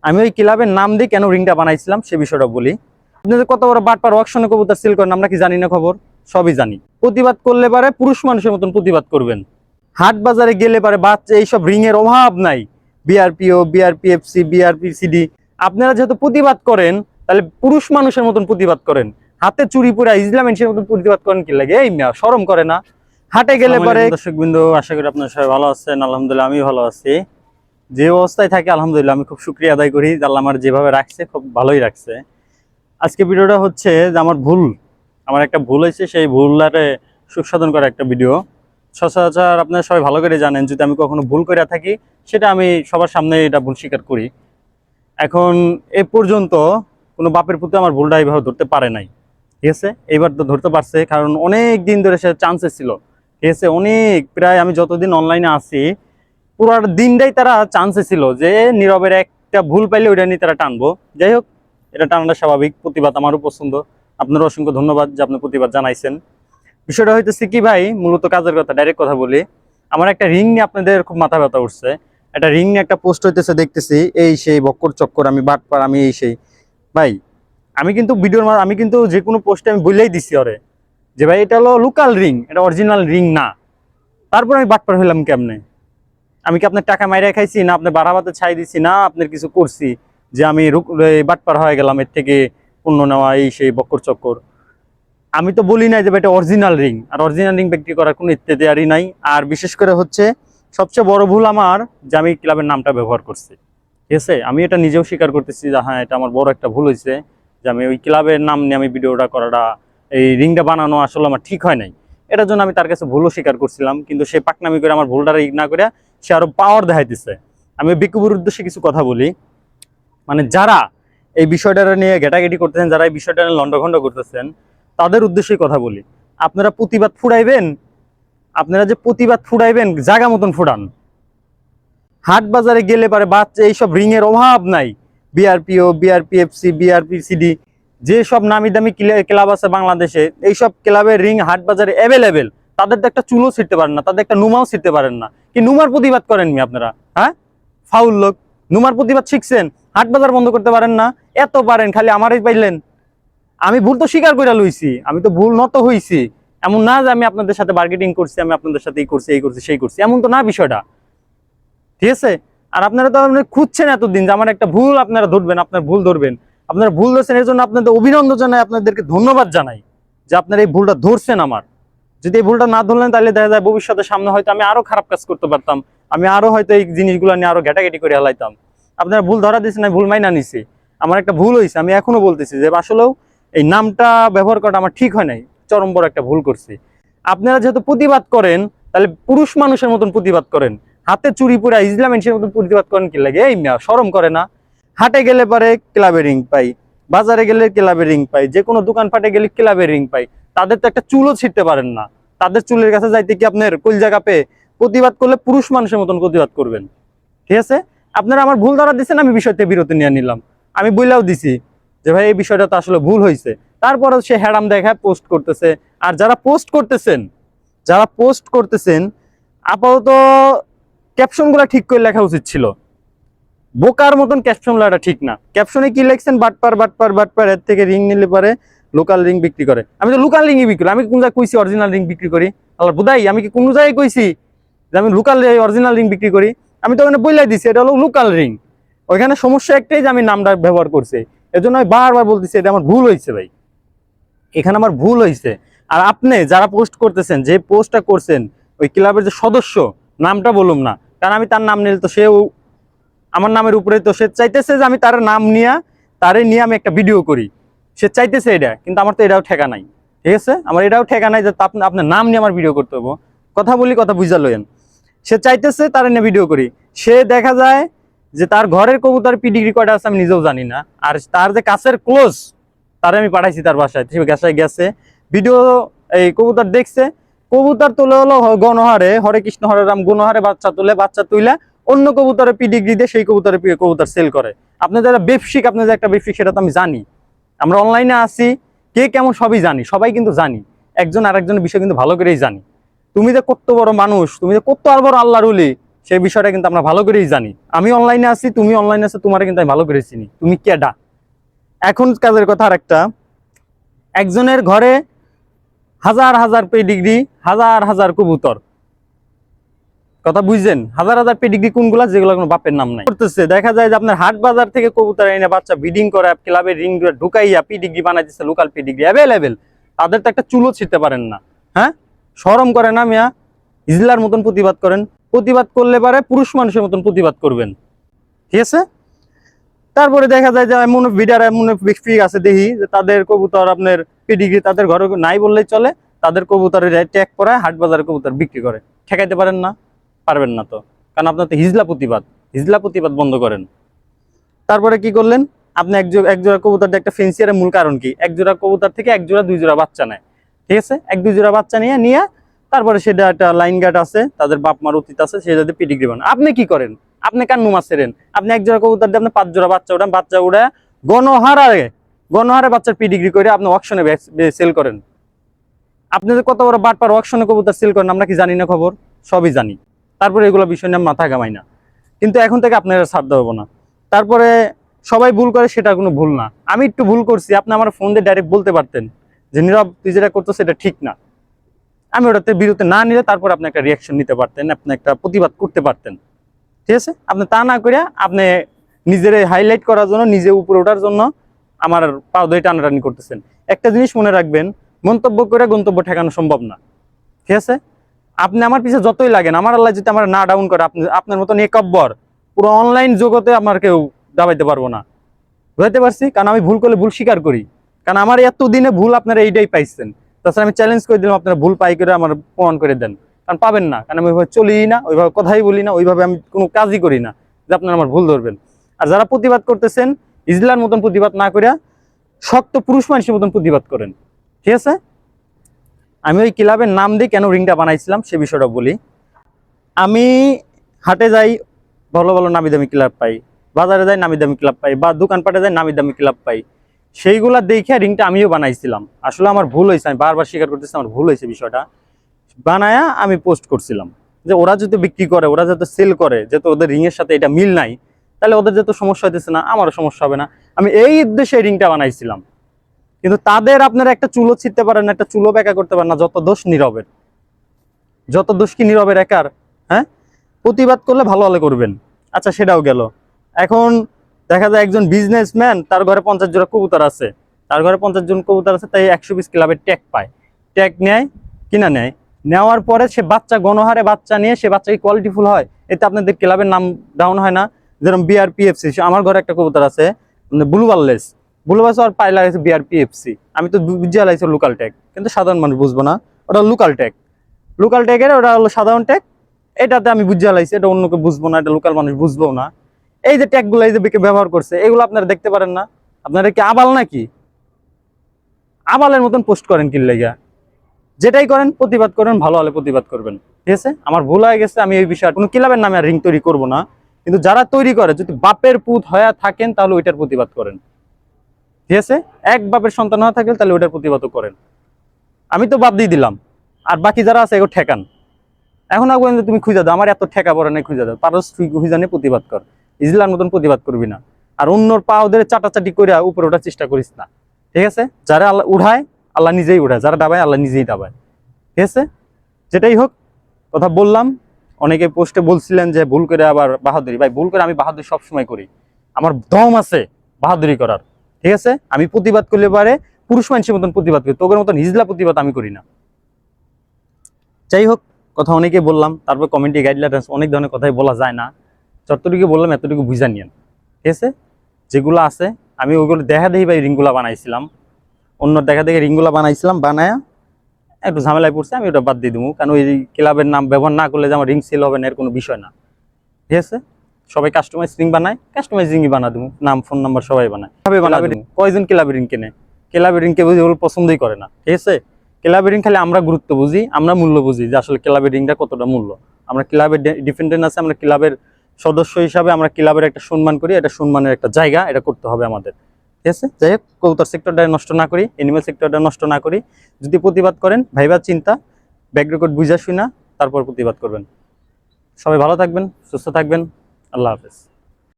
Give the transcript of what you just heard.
আমি ওই ক্লাবের নাম দিয়ে কেন রিংটা বানাইছিলাম সে বিষয়টা বলি। আপনাদের কত বড় বাটপার অকশনে কবুতর সেল করেন আমরা কি জানি না? খবর সবই জানি। প্রতিবাদ করলে পারে পুরুষ মানুষের মতন প্রতিবাদ করবেন। হাট বাজারে গেলে পারে বাচ্চা এইসব রিং এর অভাব নাই। বিআরপিও, বিআরপিএফসি, বিআরপিসিডি, আপনারা যেহেতু প্রতিবাদ করেন তাহলে পুরুষ মানুষের মতন প্রতিবাদ করেন। হাতে চুরি পরে ইসলাম মানুষের মতন প্রতিবাদ করেন কি লাগে? এই মিয়া শরম করে না? হাটে গেলে পারে। দর্শক বিন্দু, আশা করি আপনারা সবাই ভালো আছেন। আলহামদুলিল্লাহ আমি ভালো আছি। যে অবস্থায় থাকে আলহামদুলিল্লাহ আমি খুব শুকরিয়া আদায় করি, আল্লাহ আমার যেভাবে রাখছে খুব ভালোই রাখছে। আজকে ভিডিওটা হচ্ছে যে আমার একটা ভুল হয়েছে, সেই ভুলটারে সুসাধন করা একটা ভিডিও। সচরাচর আপনারা সবাই ভালো করে জানেন, যদি আমি কখনো ভুল করে থাকি সেটা আমি সবার সামনে এটা ভুল স্বীকার করি। এখন এ পর্যন্ত কোনো বাপের পুতে আমার ভুলটা এইভাবে ধরতে পারে নাই, ঠিক আছে? এইবার তো ধরতে পারছে, কারণ অনেক দিন ধরে সে চান্সেস ছিল, ঠিক আছে? অনেক, প্রায় আমি যতদিন অনলাইনে আছি পুরো দিনটাই তারা চান্সে ছিল যে নীরবের একটা ভুল পাইলে ওইটা নিয়ে তারা টানবো। যাই হোক, এটা টানাটা স্বাভাবিক। প্রতিবাদ আমারও পছন্দ। আপনার অসংখ্য ধন্যবাদ যে আপনি প্রতিবাদ জানাইছেন। বিষয়টা হইতেছে কি ভাই, মূলত কাজের কথা, ডাইরেক্ট কথা বলি। আমার একটা রিং নিয়ে আপনাদের খুব মাথা ব্যথা উঠছে। একটা রিং নিয়ে একটা পোস্ট হইতেছে, দেখতেছি এই সেই বক্কর চক্কর, আমি বাটপার, আমি এই সেই। ভাই আমি কিন্তু আমি কিন্তু যে কোনো পোস্টে আমি বলেই দিছি ওরে যে ভাই এটা হলো লোকাল রিং, এটা অরিজিনাল রিং না। তারপর আমি বাটপার হইলাম কেমনে? আমি কি আপনার টাকা মাইরা খাইছি, না আপনার বাড়াবাতে ছাই দিছি, না আপনার কিছু করছি যে আমি বাটপার হয়ে গেলাম এর থেকে পণ্য নেওয়া এই সেই বক্কর চক্কর? আমি তো বলি নাই যে এটা অরিজিনাল রিং, আর অরিজিনাল রিং বিক্রি করার কোনো ইত্যাদি নাই। আর বিশেষ করে হচ্ছে সবচেয়ে বড় ভুল আমার যে আমি ক্লাবের নামটা ব্যবহার করছি, ঠিক আছে? আমি এটা নিজেও স্বীকার করতেছি যে হ্যাঁ, এটা আমার বড় একটা ভুল হয়েছে, যে আমি ওই ক্লাবের নাম নিয়ে আমি ভিডিওটা করাটা, এই রিংটা বানানো আসলে আমার ঠিক হয় নাই। এটার জন্য আমি তার কাছে ভুলও স্বীকার করছিলাম, কিন্তু সে পাকনামি করে আমার ভুলটা না করে সে আরো পাওয়ার দেখাইতেছে। আমি বিকুবের উদ্দেশ্যে কিছু কথা বলি। মানে যারা এই বিষয়টা নিয়ে ঘেটাঘেটি করতেছেন, যারা এই বিষয়টা নিয়ে লন্ডভন্ড করতেছেন, তাদের উদ্দেশ্যে কথা বলি। আপনারা প্রতিবাদ ফুড়াইবেন, আপনারা যে প্রতিবাদ ফুড়াইবেন জায়গা মতন ফুড়ান। হাট বাজারে গেলে পারে বাচ্চা এইসব রিং এর অভাব নাই। বিআরপিও, বিআরপিএফসি, বিআরপিসিডি, যে সব নামি দামি ক্লাব আছে বাংলাদেশে, এইসব ক্লাবের রিং হাট বাজারে অ্যাভেলেবেল। তাদের তো একটা চুলও ছিঁড়তে পারেন না, তাদের একটা নুমাও ছিঁড়তে পারেন না। কি নুমার প্রতিবাদ করেননি আপনারা? হ্যাঁ, ফাউল লোক। নুমার প্রতিবাদ শিখছেন, হাট বাজার বন্ধ করতে পারেন না? এত পারেন, খালি আমারই পাইলেন। আমি ভুল তো স্বীকার করে লইছি, আমি তো ভুল নত হইছি। এমন না যে আমি আপনাদের সাথে বার্গেটিং করছি, আমি আপনাদের সাথে এই করছি, এই করছি, সেই করছি, এমন তো না বিষয়টা, ঠিক আছে? আর আপনারা তো খুঁজছেন এতদিন যে আমার একটা ভুল আপনারা ধরবেন, আপনার ভুল ধরবেন। আপনারা ভুল ধরছেন, এর জন্য আপনাদের অভিনন্দন জানাই, আপনাদেরকে ধন্যবাদ জানাই যে আপনারা এই ভুলটা ধরছেন আমার। যদি এই ভুলটা না ধরলেন তাহলে দেখা যায় ভবিষ্যতে সামনে হয়তো আমি আরো খারাপ কাজ করতে পারতাম, আমি আরো হয়তো এই জিনিসগুলো নিয়ে আরো ঘেটাঘেটি করে হেলাইতাম। আপনারা ভুল ধরা দিচ্ছেন, আমি ভুল মাইনা নিছি। আমার একটা ভুল হয়েছে, আমি এখনো বলতেছি যে আসলেও এই নামটা ব্যবহার করাটা আমার ঠিক হয় নাই, চরম বড় একটা ভুল করছি। আপনারা যেহেতু প্রতিবাদ করেন তাহলে পুরুষ মানুষের মতন প্রতিবাদ করেন। হাতে চুরি পরে ইসলাম মানুষের মতন প্রতিবাদ করেন কি লাগে? এই মিয়া শরম করে না? হাটে গেলে পারে ক্লাবের রিং পাই, বাজারে গেলে ক্লাবের রিং পাই, যে কোনো দোকানপাটে গেলে ক্লাবের রিং পাই। তাদের তো একটা চুলও ছিঁড়তে পারেন না। তাদের চুলের কাছে যাইতে কি আপনার কলজা কাঁপে? প্রতিবাদ করলে পুরুষ মানুষের মতন প্রতিবাদ করবেন, ঠিক আছে? আপনারা আমার ভুল ধরা দিচ্ছেন, আমি বিষয়টা বিরতি নিয়ে নিলাম। আমি বইলাও দিছি যে ভাই এই বিষয়টা তো আসলে ভুল হয়েছে। তারপরে সে হ্যাডাম দেখা পোস্ট করতেছে। আর যারা পোস্ট করতেছেন আপাতত ক্যাপশনগুলো ঠিক করে লেখা উচিত ছিল। বোকার মতন ক্যাপশন লেখাটা ঠিক না। ক্যাপশনে কি লিখছেন? বাটপার, বাটপার, বাটপার, এর থেকে রিং নিলে পারে লোকাল রিং বিক্রি করে। আমি তো লোকাল রিংই বিক্রি করি। আমি কোন জায়গায় কইছি অরিজিনাল রিং বিক্রি করি? আল্লাহ বুদাই, আমি কি কোন জায়গায় কইছি যে আমি লোকাল অরিজিনাল রিং বিক্রি করি? আমি তো ওখানে বইলাই দিছি এটা হলো লোকাল রিং। ওইখানে সমস্যা একটাই যে আমি নামটা ব্যবহার করছি, এর জন্য আমি বারবার বলতেছি এটা আমার ভুল হয়েছে ভাই, এখানে আমার ভুল হয়েছে। আর আপনি যারা পোস্ট করতেছেন, যে পোস্টটা করছেন ওই ক্লাবের যে সদস্য, নামটা বলুম না কারণ আমি তার নাম নিলে তো সেও আমার নামের উপরে, তো সে চাইতেছে যে আমি তার নাম তারে নিয়ে আমি একটা ভিডিও করি, সে চাইতেছে এটা, কিন্তু আমার তো এটাও ঠেকা নাই, ঠিক আছে? আমার এটাও ঠেকা নাই যে আপনার নাম নিয়ে আমার ভিডিও করতে হবো। কথা বলি, কথা বুঝা লইন। সে চাইতেছে তার নিয়ে ভিডিও করি, সে দেখা যায় যে তার ঘরের কবুতর পিডিগ্রি কয়টা আছে আমি নিজেও জানি না। আর তার যে কাছের ক্লোজ, তারে আমি পাঠাইছি তার বাসায়, সে বাসায় গেছে, ভিডিও এই কবুতর দেখছে, কবুতর তুলে হলো গণহারে, হরে কৃষ্ণ হরে রাম, গণহারে বাচ্চা তুলে, বাচ্চা তুইলা অন্য কবুতরের পিডিগ্রি দিয়ে সেই কবুতর সেল করে। আপনাদের যারা ব্যবসায়িক, আপনাদের একটা ব্যবসায়িক, সেটা তো আমি জানি। আমরা অনলাইনে আছি, কে কেমন সবই জানি, সবাই কিন্তু জানি, একজন আরেকজনের বিষয় কিন্তু ভালো করেই জানি। তুমি যে কত বড় মানুষ, তুমি যে কত আর বড় আল্লাহর ওলি, সেই বিষয়টা কিন্তু আমরা ভালো করেই জানি। আমি অনলাইনে আছি, তুমি অনলাইনে আছো, তোমার কিন্তু আমি ভালো করে চিনি, তুমি কেডা। এখন কাজের কথা আর একটা, একজনের ঘরে হাজার হাজার পেডিগ্রি, হাজার হাজার কবুতর, কথা বুঝছেন? হাজার হাজার পেডিগ্রি কোনগুলা, যেগুলো কোনো বাপের নাম নাই করতেছে। দেখা যায় যে আপনার হাট বাজার থেকে কবুতর এনে বাচ্চা ব্রিডিং করে ক্লাবের রিং ঢুকাইয়া পেডিগ্রি বানাইতেছে, লোকাল পেডিগ্রি অ্যাভেলেবেল। তাদের তো একটা চুলো ছিঁড়তে পারেন না, হ্যাঁ? শরম করে না মিয়া? ইজলার মতন প্রতিবাদ করেন। প্রতিবাদ করলে পারে পুরুষ মানুষের মতন প্রতিবাদ করবেন, ঠিক আছে? তারপরে দেখা যায় যে এমন ভিডিওর এমন আছে দেখি যে তাদের কবুতর আপনার পেডিগ্রি তাদের ঘরে নাই বললেই চলে, তাদের কবুতরের ট্যাগ পরায় হাট বাজারে কবুতর বিক্রি করে। ঠেকাইতে পারেন না? পারবেন না তো, কারণ আপনার তো হিজলা প্রতিবাদ। হিজলা প্রতিবাদ বন্ধ করেন। তারপরে কি করলেন আপনি? এক জোড়া কবুতর দিয়ে একটা ফেন্সিয়ারের মূল কারণ কি? এক জোড়া কবুতর থেকে এক জোড়া দুই জোড়া বাচ্চা নেয়, ঠিক আছে? এক দুই জোড়া বাচ্চা নিয়ে তারপরে সেটা একটা লাইন গার্ড আছে, তাদের বাপ মার অতীত আছে, সে যাতে পেডিগ্রি বানায়। আপনি কি করেন? আপনি কান্নু মাছ ছেড়েন। আপনি এক জোড়া কবুতর দিয়ে আপনি 5 জোড়া বাচ্চা উঠান, বাচ্চা উড়ে গণহারে বাচ্চার পেডিগ্রি করে আপনি অকশনে সেল করেন। আপনি যে কত বড় বাটপার, অকশনে কবুতর সেল করেন, আমরা কি জানি না খবর? সবই জানি। তারপরে এগুলো বিষয় নিয়ে মাথা ঘামাই না, কিন্তু এখন থেকে আপনারা ছাড় দেবো না। তারপরে সবাই ভুল করে, সেটা কোনো ভুল না। আমি একটু ভুল করছি, আপনি আমার ফোন দিয়ে ডাইরেক্ট বলতে পারতেন যে নীরব তুই যেটা করতো সেটা ঠিক না। আমি ওটাতে বিরতি না নিলে তারপর আপনি একটা রিয়াকশন নিতে পারতেন, আপনি একটা প্রতিবাদ করতে পারতেন, ঠিক আছে? আপনি তা না করে আপনি নিজের হাইলাইট করার জন্য, নিজে উপরে ওঠার জন্য আমার পাও ধরে টানাটানি করতেছেন। একটা জিনিস মনে রাখবেন, মন্তব্য করে গন্তব্য ঠেকানো সম্ভব না, ঠিক আছে? আপনি আমার পিছে যতই লাগেন, আমার আল্লাহ যদি আমার না ডাউন করে, আপনি আপনার মতন একব্বর পুরো অনলাইন জগতে আমার কেউ দাবাইতে পারবো না। বুঝতে পারছি? কারণ আমি ভুল করলে ভুল স্বীকার করি, কারণ আমার এতদিনে ভুল আপনারা এইটাই পাইছেন। তাছাড়া আমি চ্যালেঞ্জ করে দিলাম, আপনারা ভুল পাই করে আমার প্রমাণ করে দেন, কারণ পাবেন না। কারণ আমি ওইভাবে চলি না, ওইভাবে কথাই বলি না, ওইভাবে আমি কোনো কাজই করি না যে আপনারা আমার ভুল ধরবেন। আর যারা প্রতিবাদ করতেছেন, ইজলার মতন প্রতিবাদ না করিয়া শক্ত পুরুষ মানুষের মতন প্রতিবাদ করেন, ঠিক আছে? আমি ওই ক্লাবের নাম দিয়ে কেন রিংটা বানাইছিলাম সে বিষয়টা বলি। আমি হাটে যাই, ভালো ভালো নামি দামি ক্লাব পাই, বাজারে যাই নামি দামি ক্লাব পাই, বা দোকানপাটে যাই নামি দামি ক্লাব পাই, সেইগুলা দেখে রিংটা আমিও বানাইছিলাম। আসলে আমার ভুল হয়েছে, আমি বারবার স্বীকার করতেছি আমার ভুল হয়েছে। বিষয়টা বানায়া আমি পোস্ট করছিলাম যে ওরা যদি বিক্রি করে, ওরা যাতে সেল করে, যেহেতু ওদের রিংয়ের সাথে এটা মিল নাই, তাহলে ওদের যেহেতু সমস্যা হইতেছে না, আমারও সমস্যা হবে না। আমি এই উদ্দেশ্যে রিংটা বানাইছিলাম। কিন্তু তাদের আপনারা একটা চুলো ছিঁড়তে পারেন না, একটা চুলো বেঁকা করতে পারেন না। যত দোষ নীরবের। যত দোষ কি নীরবের একার? হ্যাঁ, প্রতিবাদ করলে ভালো ভালো করবেন। আচ্ছা, সেটাও গেল। এখন দেখা যায় একজন বিজনেসম্যান, তার ঘরে 50 জোড়া কবুতর আছে, তার ঘরে 50 জন কবুতর আছে, তাই 100 পিস ক্লাবের ট্যাগ পায়। ট্যাগ নেয়, কিনা নেয়, নেওয়ার পরে সে বাচ্চা গণহারে বাচ্চা নিয়ে, সে বাচ্চা কি কোয়ালিটিফুল হয়? এতে আপনাদের ক্লাবের নাম ডাউন হয় না? যেরকম বিআরপিএফসি, আমার ঘরে একটা কবুতর আছে ব্লুবারলেস, ব্লুবাস আর পায়ে লাগাইছে বিআরপিএফসি। আমি তো বুঝিয়ে লাগাইছি লোকাল ট্যাগ, কিন্তু সাধারণ মানুষ বুঝবো না ওটা লোকাল ট্যাগ। লোকাল ট্যাগের ওটা হলো সাধারণ ট্যাগ, এটাতে আমি বুঝিয়ে লাইছি, এটা অন্যকে বুঝবো না, এটা লোকাল মানুষ বুঝবো না। এই যে ট্যাগগুলো এই যে ব্যবহার করছে, এগুলো আপনারা দেখতে পারেন না? আপনারা কি আবাল নাকি? আবালের মতন পোস্ট করেন কি লাগা? যেটাই করেন প্রতিবাদ করেন, ভালো হলে প্রতিবাদ করবেন, ঠিক আছে? আমার ভুল হয়ে গেছে, আমি এই বিষয়ে কোনো ক্লাবের নামে আর রিং তৈরি করবো না। কিন্তু যারা তৈরি করে, যদি বাপের পুত হয়ে থাকেন তাহলে ওইটার প্রতিবাদ করেন, ঠিক আছে? এক বাপের সন্তান হয়ে থাকলে তাহলে ওইটার প্রতিবাদও করেন। আমি তো বাদ দিয়ে দিলাম, আর বাকি যারা আছে এগুলো ঠেকান। এখন আগে তুমি খুঁজে দাও, আমার এত ঠেকা পড়ে নাই, খুঁজে দাও, পারস তুই খুঁজে নিয়ে প্রতিবাদ কর। ইজলার মতন প্রতিবাদ করবি না, আর অন্যর পা ওদের চাটাচাটি করে উপরে ওঠার চেষ্টা করিস না, ঠিক আছে? যারা আল্লাহ উঠায়, আল্লাহ নিজেই উঠায়, যারা দাবায়, আল্লাহ নিজেই দাবায়, ঠিক আছে? যেটাই হোক, কথা বললাম। অনেকে পোস্টে বলছিলেন যে ভুল করে আবার বাহাদুরি। ভাই, ভুল করে আমি বাহাদুরি সবসময় করি, আমার দম আছে বাহাদুরি করার, ঠিক আছে? আমি প্রতিবাদ করলে পারে পুরুষ মানুষের মতন প্রতিবাদ করি, তোদের মতন হিজলা প্রতিবাদ আমি করি না। যাই হোক, কথা অনেকে বললাম, তারপর কমেন্টে গাইডলাইন অনেক ধরনের কথাই বলা যায় না, যতটুকু বললাম এতটুকু বুঝা নিয়েন, ঠিক আছে? যেগুলো আছে আমি ওইগুলো দেখা দেখি ভাই রিংগুলা বানাইছিলাম, অন্য দেখা দেখে রিংগুলা বানাইছিলাম, বানায়া একটু ঝামেলায় পড়ছে, আমি ওটা বাদ দিয়ে দেবো। কারণ ওই ক্লাবের নাম ব্যবহার না করলে যে আমার রিং সেল হবে না, এর কোনো বিষয় না, ঠিক আছে? সবাই কাস্টমাইজ রিং বানায়, কাস্টমাইজ রিংই বানা দেবো, নাম ফোন নাম্বার সবাই বানায়, কয়জন ক্লাবের রিং কেনে? ক্লাবের রিংকে বুঝি ওগুলো পছন্দই করে না, ঠিক আছে? ক্লাবের রিং খালি আমরা গুরুত্ব বুঝি, আমরা মূল্য বুঝি যে আসলে ক্লাবের রিংটা কতটা মূল্য। আমরা ক্লাবের ডিফেন্ডেন্ট আছে, আমরা ক্লাবের সদস্য হিসাবে আমরা ক্লাবের একটা সম্মান করি, এটা সম্মানের একটা জায়গা, এটা করতে হবে আমাদের, ঠিক আছে? যাই হোক, কবুতর সেক্টরটা নষ্ট না করি, এনিমেল সেক্টরটা নষ্ট না করি। যদি প্রতিবাদ করেন ভাইবা চিন্তা, ব্যাক রেকর্ড বুঝা শুনা তারপর প্রতিবাদ করবেন। সবাই ভালো থাকবেন, সুস্থ থাকবেন। আল্লাহ হাফেজ।